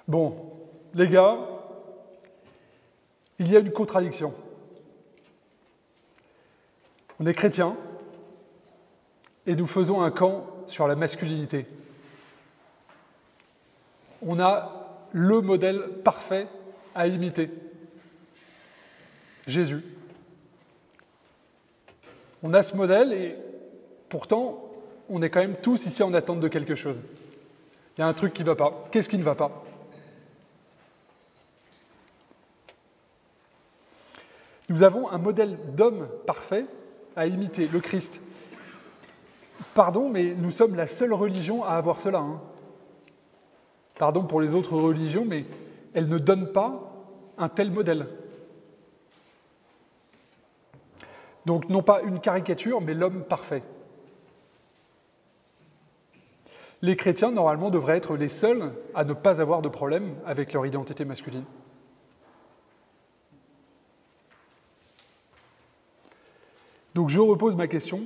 Bon, les gars, il y a une contradiction. On est chrétiens et nous faisons un camp sur la masculinité. On a le modèle parfait à imiter, Jésus. On a ce modèle et pourtant, on est quand même tous ici en attente de quelque chose. Il y a un truc qui ne va pas. Qu'est-ce qui ne va pas ? Nous avons un modèle d'homme parfait à imiter, le Christ. Pardon, mais nous sommes la seule religion à avoir cela. Pardon pour les autres religions, mais elles ne donnent pas un tel modèle. Donc, non pas une caricature, mais l'homme parfait. Les chrétiens, normalement, devraient être les seuls à ne pas avoir de problème avec leur identité masculine. Donc, je repose ma question.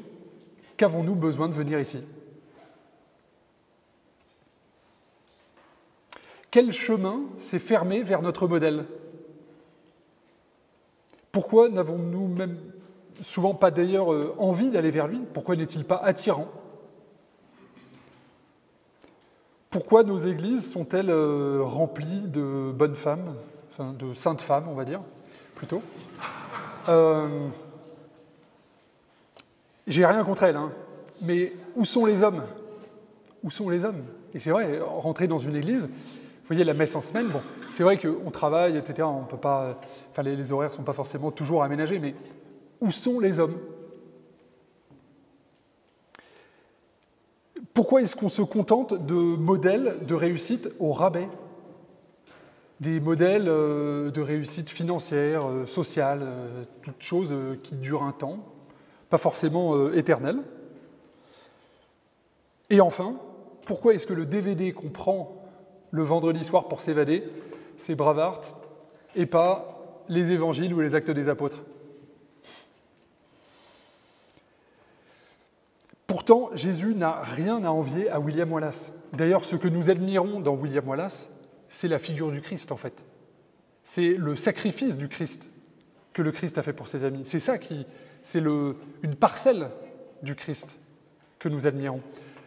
Qu'avons-nous besoin de venir ici ? Quel chemin s'est fermé vers notre modèle ? Pourquoi n'avons-nous même souvent pas d'ailleurs envie d'aller vers lui ? Pourquoi n'est-il pas attirant ? Pourquoi nos églises sont-elles remplies de bonnes femmes, enfin de saintes femmes, on va dire, plutôt ? J'ai rien contre elles, mais où sont les hommes ? Où sont les hommes ? Et c'est vrai, rentrer dans une église, vous voyez la messe en semaine, bon, c'est vrai qu'on travaille, etc., on peut pas, enfin les horaires ne sont pas forcément toujours aménagés, mais où sont les hommes ? Pourquoi est-ce qu'on se contente de modèles de réussite au rabais ? Des modèles de réussite financière, sociale, toutes choses qui durent un temps, pas forcément éternelles. Et enfin, pourquoi est-ce que le DVD qu'on prend le vendredi soir pour s'évader, c'est Braveheart et pas les évangiles ou les actes des apôtres ? Pourtant, Jésus n'a rien à envier à William Wallace. D'ailleurs, ce que nous admirons dans William Wallace, c'est la figure du Christ, en fait. C'est le sacrifice du Christ que le Christ a fait pour ses amis. C'est ça c'est une parcelle du Christ que nous admirons.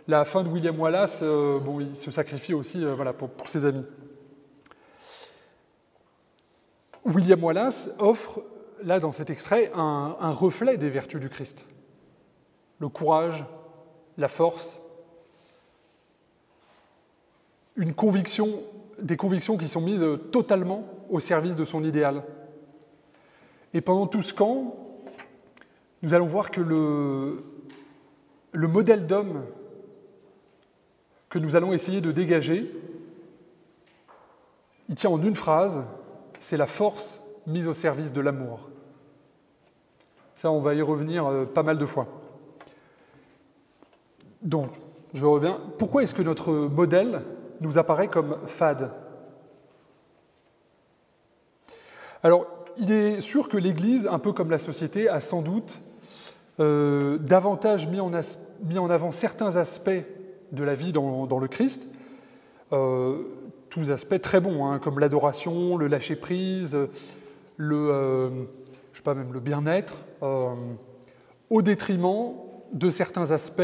La fin de William Wallace, il se sacrifie aussi pour ses amis. William Wallace offre, là, dans cet extrait, un reflet des vertus du Christ. Le courage, la force, des convictions qui sont mises totalement au service de son idéal. Et pendant tout ce camp, nous allons voir que le modèle d'homme que nous allons essayer de dégager, il tient en une phrase, c'est la force mise au service de l'amour. Ça, on va y revenir pas mal de fois. Donc, je reviens. Pourquoi est-ce que notre modèle nous apparaît comme fade ? Alors, il est sûr que l'Église, un peu comme la société, a sans doute davantage mis en avant certains aspects de la vie dans le Christ, tous aspects très bons, comme l'adoration, le lâcher-prise, même le bien-être, au détriment de certains aspects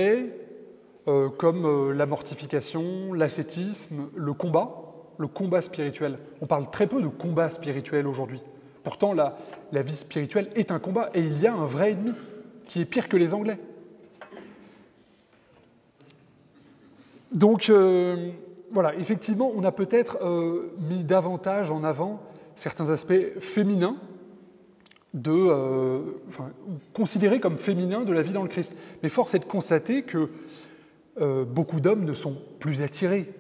comme la mortification, l'ascétisme, le combat spirituel. On parle très peu de combat spirituel aujourd'hui. Pourtant, la vie spirituelle est un combat, et il y a un vrai ennemi qui est pire que les Anglais. Donc, effectivement, on a peut-être mis davantage en avant certains aspects féminins, considérés comme féminins de la vie dans le Christ. Mais force est de constater que beaucoup d'hommes ne sont plus attirés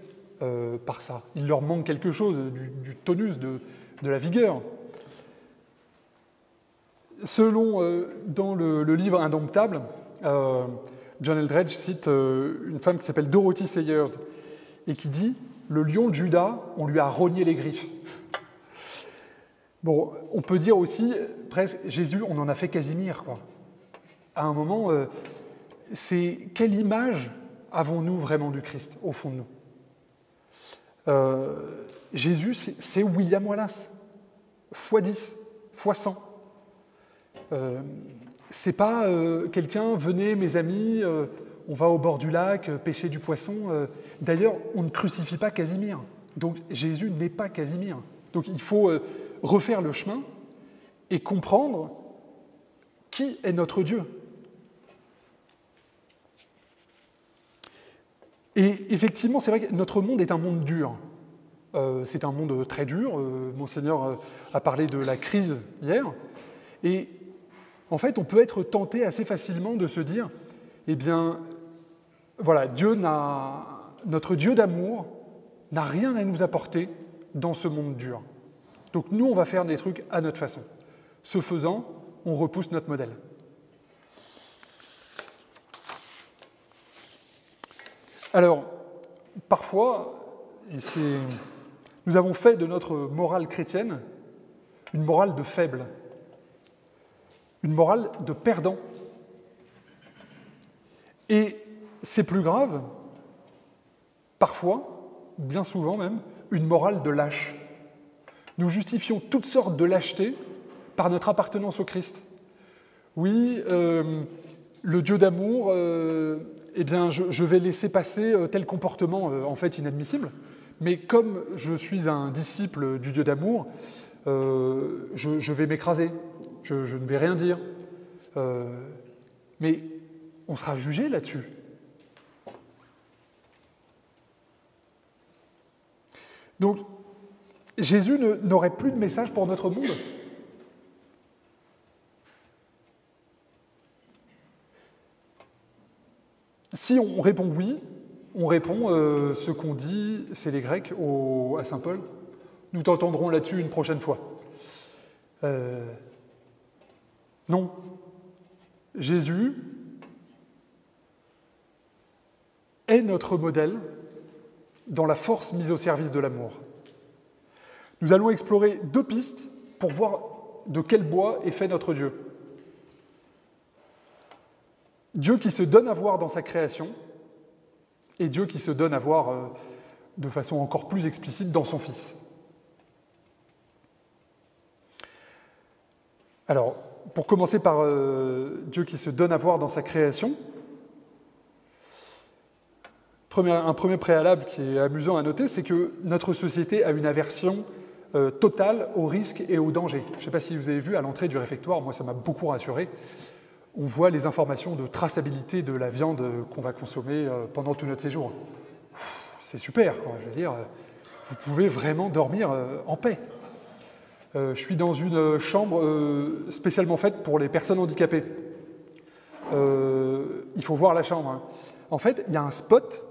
par ça. Il leur manque quelque chose, du tonus, de la vigueur. Dans le livre Indomptable, John Eldredge cite une femme qui s'appelle Dorothy Sayers et qui dit « Le lion de Juda, on lui a rogné les griffes ». Bon, on peut dire aussi, presque, Jésus, on en a fait Casimir, quoi. À un moment, quelle image avons-nous vraiment du Christ, au fond de nous ? Jésus, c'est William Wallace, fois 10, fois 100. C'est pas quelqu'un, venez mes amis, on va au bord du lac, pêcher du poisson. D'ailleurs, on ne crucifie pas Casimir. Donc Jésus n'est pas Casimir. Donc il faut refaire le chemin et comprendre qui est notre Dieu. Et effectivement, c'est vrai que notre monde est un monde dur. C'est un monde très dur. Monseigneur a parlé de la crise hier. Et en fait, on peut être tenté assez facilement de se dire, eh bien, voilà, notre Dieu d'amour n'a rien à nous apporter dans ce monde dur. Donc nous, on va faire des trucs à notre façon. Ce faisant, on repousse notre modèle. Alors, parfois, nous avons fait de notre morale chrétienne une morale de faible, une morale de perdant. Et c'est plus grave, parfois, bien souvent même, une morale de lâche. Nous justifions toutes sortes de lâchetés par notre appartenance au Christ. Oui, le Dieu d'amour, eh bien, je vais laisser passer tel comportement en fait inadmissible, mais comme je suis un disciple du Dieu d'amour, je vais m'écraser, je ne vais rien dire. Mais on sera jugé là-dessus. Donc, Jésus n'aurait plus de message pour notre monde. Si on répond oui, on répond ce qu'ont dit, c'est les Grecs à saint Paul. Nous t'entendrons là-dessus une prochaine fois. Non. Jésus est notre modèle dans la force mise au service de l'amour. Nous allons explorer 2 pistes pour voir de quel bois est fait notre Dieu. Dieu qui se donne à voir dans sa création et Dieu qui se donne à voir de façon encore plus explicite dans son Fils. Alors, pour commencer par Dieu qui se donne à voir dans sa création, un premier préalable qui est amusant à noter, c'est que notre société a une aversion totale au risque et au danger. Je ne sais pas si vous avez vu à l'entrée du réfectoire, moi ça m'a beaucoup rassuré. On voit les informations de traçabilité de la viande qu'on va consommer pendant tout notre séjour. C'est super, quoi. Je veux dire, vous pouvez vraiment dormir en paix. Je suis dans une chambre spécialement faite pour les personnes handicapées. Il faut voir la chambre. Hein. En fait, il y a un spot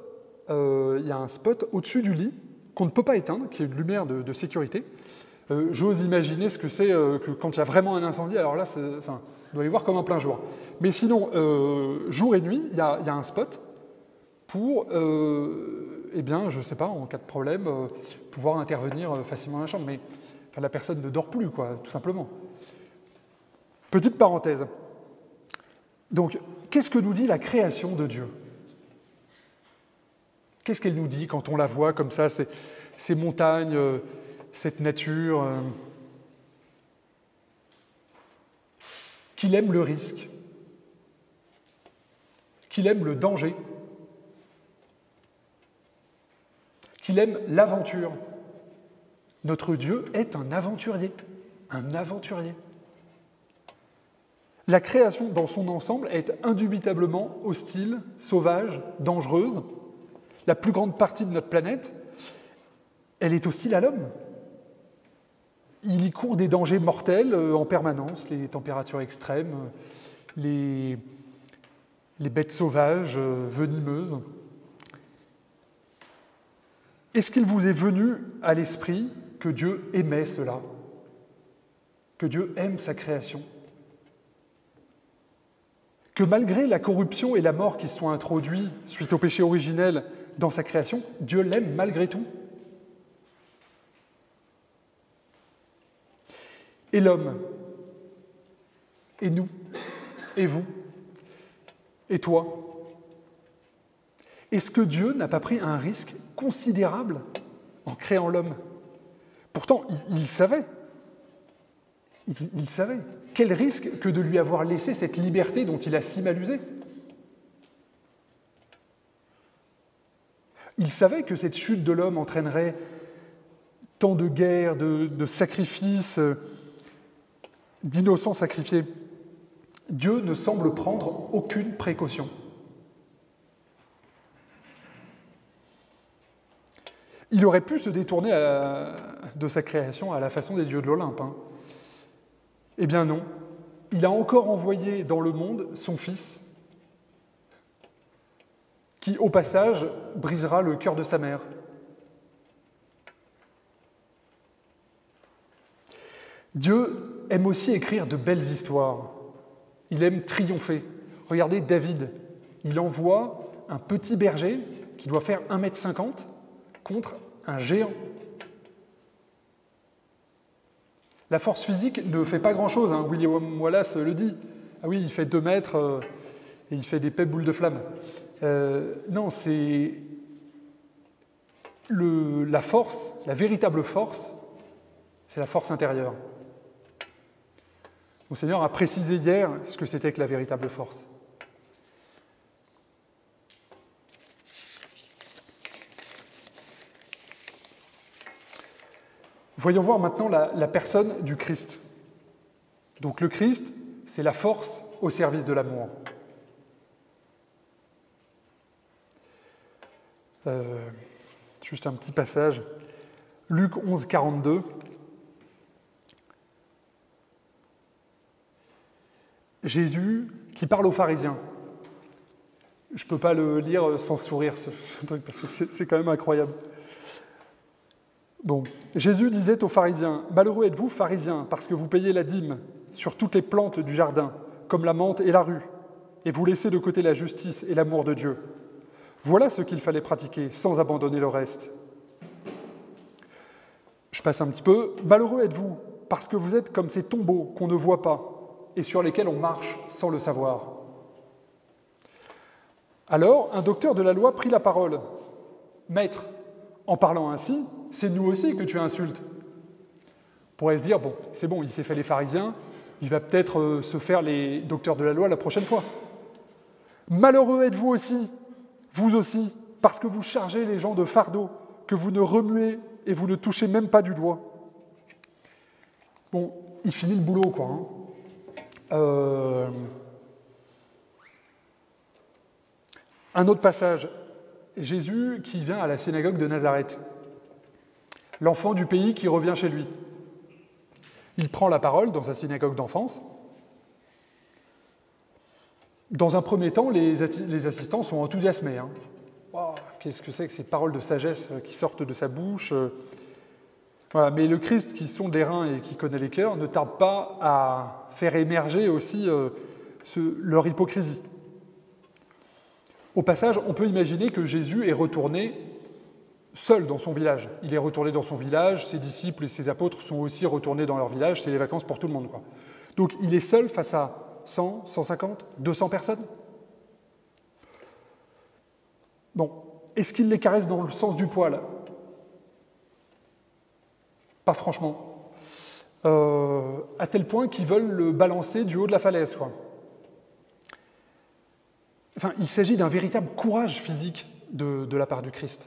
au-dessus du lit qu'on ne peut pas éteindre, qui est une lumière de sécurité. J'ose imaginer ce que c'est que quand il y a vraiment un incendie, alors là, on doit y voir comme en plein jour. Mais sinon, jour et nuit, il y a un spot pour, eh bien, je ne sais pas, en cas de problème, pouvoir intervenir facilement dans la chambre. Mais la personne ne dort plus, quoi, tout simplement. Petite parenthèse. Donc, qu'est-ce que nous dit la création de Dieu ? Qu'est-ce qu'elle nous dit quand on la voit comme ça, ces montagnes, cette nature qu'il aime le risque, qu'il aime le danger, qu'il aime l'aventure. Notre Dieu est un aventurier, un aventurier. La création dans son ensemble est indubitablement hostile, sauvage, dangereuse. La plus grande partie de notre planète, elle est hostile à l'homme. Il y court des dangers mortels en permanence, les températures extrêmes, les bêtes sauvages, venimeuses. Est-ce qu'il vous est venu à l'esprit que Dieu aimait cela, que Dieu aime sa création, que malgré la corruption et la mort qui sont introduits suite au péché originel dans sa création, Dieu l'aime malgré tout? Et l'homme, et nous, et vous, et toi, est-ce que Dieu n'a pas pris un risque considérable en créant l'homme. Pourtant, il savait. Il savait. Quel risque que de lui avoir laissé cette liberté dont il a si mal usé. Il savait que cette chute de l'homme entraînerait tant de guerres, de sacrifices, d'innocents sacrifiés. Dieu ne semble prendre aucune précaution. Il aurait pu se détourner de sa création à la façon des dieux de l'Olympe. Eh bien non, il a encore envoyé dans le monde son Fils, qui, au passage, brisera le cœur de sa mère. Dieu aime aussi écrire de belles histoires. Il aime triompher. Regardez David, il envoie un petit berger qui doit faire 1,50 m contre un géant. La force physique ne fait pas grand-chose, hein. William Wallace le dit. Ah oui, il fait 2 mètres et il fait des pets boules de flamme. Non, c'est la force, la véritable force, c'est la force intérieure. Mon Seigneur a précisé hier ce que c'était que la véritable force. Voyons voir maintenant la personne du Christ. Donc le Christ, c'est la force au service de l'amour. Juste un petit passage. Luc 11, 42. Jésus qui parle aux pharisiens. Je ne peux pas le lire sans sourire, ce truc, parce que c'est quand même incroyable. Bon, Jésus disait aux pharisiens, « Malheureux êtes-vous, pharisiens, parce que vous payez la dîme sur toutes les plantes du jardin, comme la menthe et la rue, et vous laissez de côté la justice et l'amour de Dieu. Voilà ce qu'il fallait pratiquer, sans abandonner le reste. » Je passe un petit peu. « Malheureux êtes-vous, parce que vous êtes comme ces tombeaux qu'on ne voit pas, et sur lesquels on marche sans le savoir. » Alors, un docteur de la loi prit la parole. « Maître, en parlant ainsi, c'est nous aussi que tu insultes. » On pourrait se dire, bon, c'est bon, il s'est fait les pharisiens, il va peut-être se faire les docteurs de la loi la prochaine fois. « Malheureux êtes-vous aussi, vous aussi, parce que vous chargez les gens de fardeaux, que vous ne remuez et vous ne touchez même pas du doigt. » Bon, il finit le boulot, quoi. Un autre passage, Jésus qui vient à la synagogue de Nazareth, l'enfant du pays qui revient chez lui. Il prend la parole dans sa synagogue d'enfance. Dans un premier temps, les assistants sont enthousiasmés. Wow, qu'est-ce que c'est que ces paroles de sagesse qui sortent de sa bouche? Voilà, mais le Christ, qui sonde les reins et qui connaît les cœurs, ne tarde pas à faire émerger aussi leur hypocrisie. Au passage, on peut imaginer que Jésus est retourné seul dans son village. Il est retourné dans son village, ses disciples et ses apôtres sont aussi retournés dans leur village, c'est les vacances pour tout le monde, quoi. Donc il est seul face à 100, 150, 200 personnes. Bon, est-ce qu'il les caresse dans le sens du poil? Pas franchement. À tel point qu'ils veulent le balancer du haut de la falaise, quoi. Enfin, il s'agit d'un véritable courage physique de la part du Christ.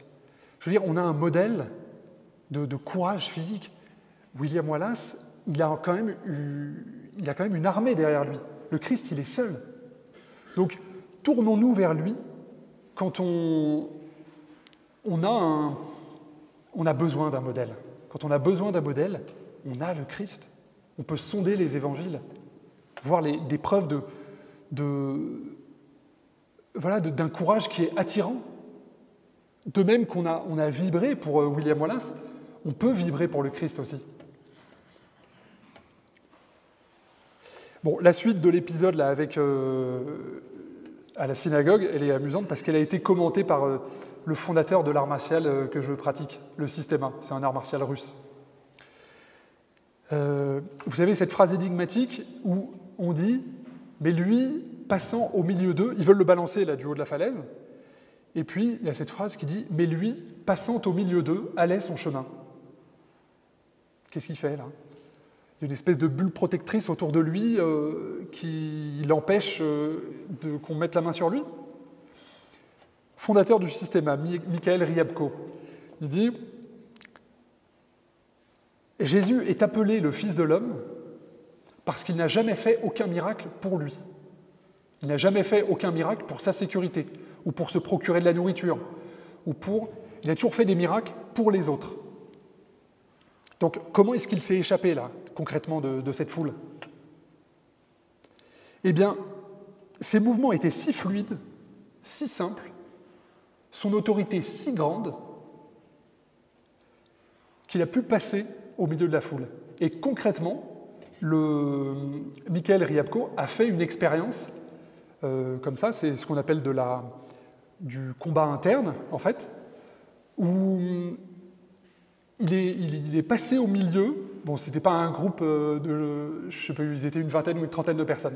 Je veux dire, on a un modèle de courage physique. William Wallace, il a quand même une armée derrière lui. Le Christ, il est seul. Donc, tournons-nous vers lui quand on a besoin d'un modèle. Quand on a besoin d'un modèle, on a le Christ. On peut sonder les évangiles, voir des preuves d'un courage qui est attirant. De même qu'on a vibré pour William Wallace, on peut vibrer pour le Christ aussi. Bon, la suite de l'épisode là avec à la synagogue, elle est amusante parce qu'elle a été commentée par le fondateur de l'art martial que je pratique, le Systema. C'est un art martial russe. Vous savez cette phrase énigmatique où on dit « mais lui, passant au milieu d'eux, ils veulent le balancer là du haut de la falaise, Et puis, il y a cette phrase qui dit « Mais lui, passant au milieu d'eux, allait son chemin. » Qu'est-ce qu'il fait là? Il y a une espèce de bulle protectrice autour de lui qui l'empêche qu'on mette la main sur lui. Fondateur du Systéma, Michael Ryabko, il dit « Jésus est appelé le Fils de l'homme parce qu'il n'a jamais fait aucun miracle pour lui. Il n'a jamais fait aucun miracle pour sa sécurité, ou pour se procurer de la nourriture, Il a toujours fait des miracles pour les autres. Donc, comment est-ce qu'il s'est échappé, là, concrètement, de cette foule? Eh bien, ses mouvements étaient si fluides, si simples, son autorité si grande, qu'il a pu passer au milieu de la foule. Et concrètement, Michael Ryabko a fait une expérience comme ça, c'est ce qu'on appelle du combat interne, en fait, où il est passé au milieu. Bon, c'était pas un groupe je sais pas, ils étaient une vingtaine ou une trentaine de personnes,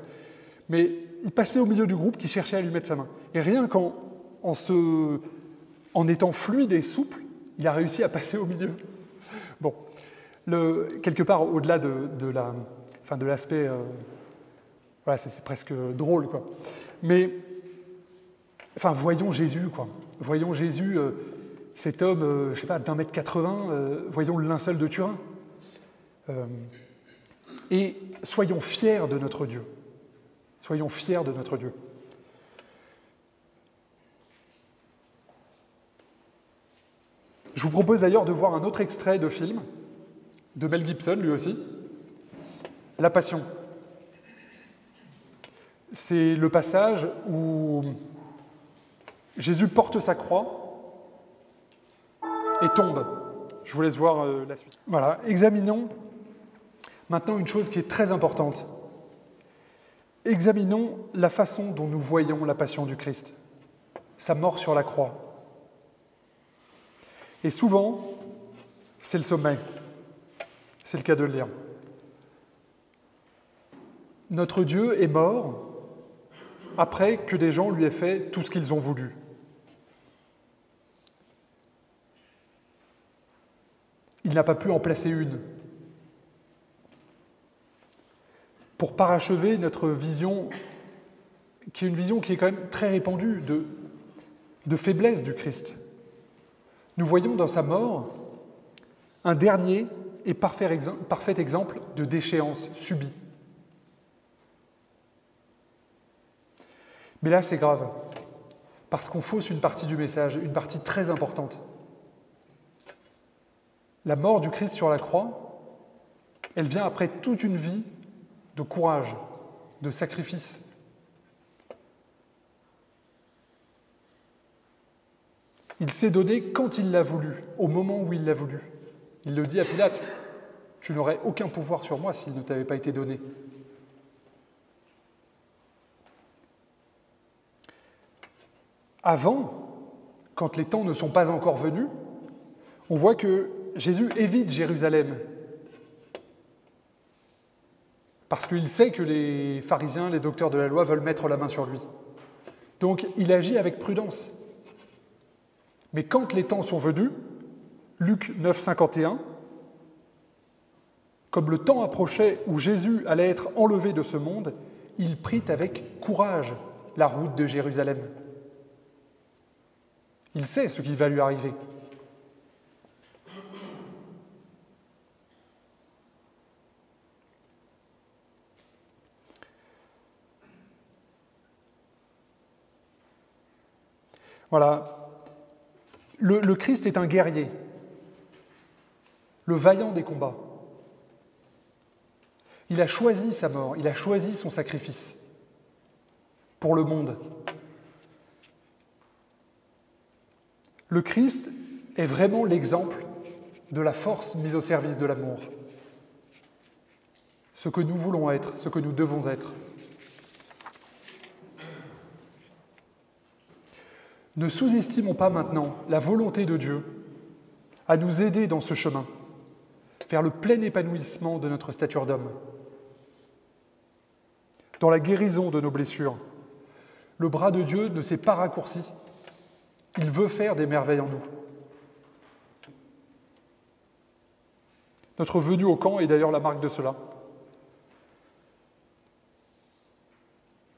mais il passait au milieu du groupe qui cherchait à lui mettre sa main. Et rien qu'en étant fluide et souple, il a réussi à passer au milieu. Bon, quelque part, au-delà de l'aspect, voilà, c'est presque drôle, quoi. Mais, enfin, voyons Jésus, quoi. Voyons Jésus, cet homme, je sais pas, d'1,80 m, voyons le linceul de Turin. Et soyons fiers de notre Dieu. Soyons fiers de notre Dieu. Je vous propose d'ailleurs de voir un autre extrait de film, de Mel Gibson, lui aussi, La Passion. C'est le passage où Jésus porte sa croix et tombe. Je vous laisse voir la suite. Voilà, examinons maintenant une chose qui est très importante. Examinons la façon dont nous voyons la passion du Christ, sa mort sur la croix. Et souvent, c'est le sommet. C'est le cas de le dire. Notre Dieu est mort après que des gens lui aient fait tout ce qu'ils ont voulu. Il n'a pas pu en placer une. Pour parachever notre vision, qui est une vision qui est quand même très répandue, de faiblesse du Christ. Nous voyons dans sa mort un dernier et parfait exemple de déchéance subie. Mais là, c'est grave, parce qu'on fausse une partie du message, une partie très importante. La mort du Christ sur la croix, elle vient après toute une vie de courage, de sacrifice. Il s'est donné quand il l'a voulu, au moment où il l'a voulu. Il le dit à Pilate, « Tu n'aurais aucun pouvoir sur moi s'il ne t'avait pas été donné. » Avant, quand les temps ne sont pas encore venus, on voit que Jésus évite Jérusalem parce qu'il sait que les pharisiens, les docteurs de la loi veulent mettre la main sur lui. Donc il agit avec prudence. Mais quand les temps sont venus, Luc 9, 51, comme le temps approchait où Jésus allait être enlevé de ce monde, il prit avec courage la route de Jérusalem. Il sait ce qui va lui arriver. Voilà. Le Christ est un guerrier, le vaillant des combats. Il a choisi sa mort, il a choisi son sacrifice pour le monde. Le Christ est vraiment l'exemple de la force mise au service de l'amour. Ce que nous voulons être, ce que nous devons être. Ne sous-estimons pas maintenant la volonté de Dieu à nous aider dans ce chemin, vers le plein épanouissement de notre stature d'homme. Dans la guérison de nos blessures, le bras de Dieu ne s'est pas raccourci Il veut faire des merveilles en nous. Notre venue au camp est d'ailleurs la marque de cela.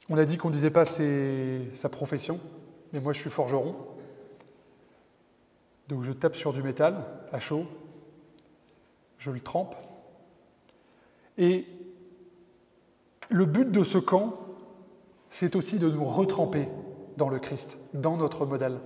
On a dit qu'on ne disait pas sa profession, mais moi je suis forgeron. Donc je tape sur du métal à chaud, je le trempe. Et le but de ce camp, c'est aussi de nous retremper dans le Christ, dans notre modèle.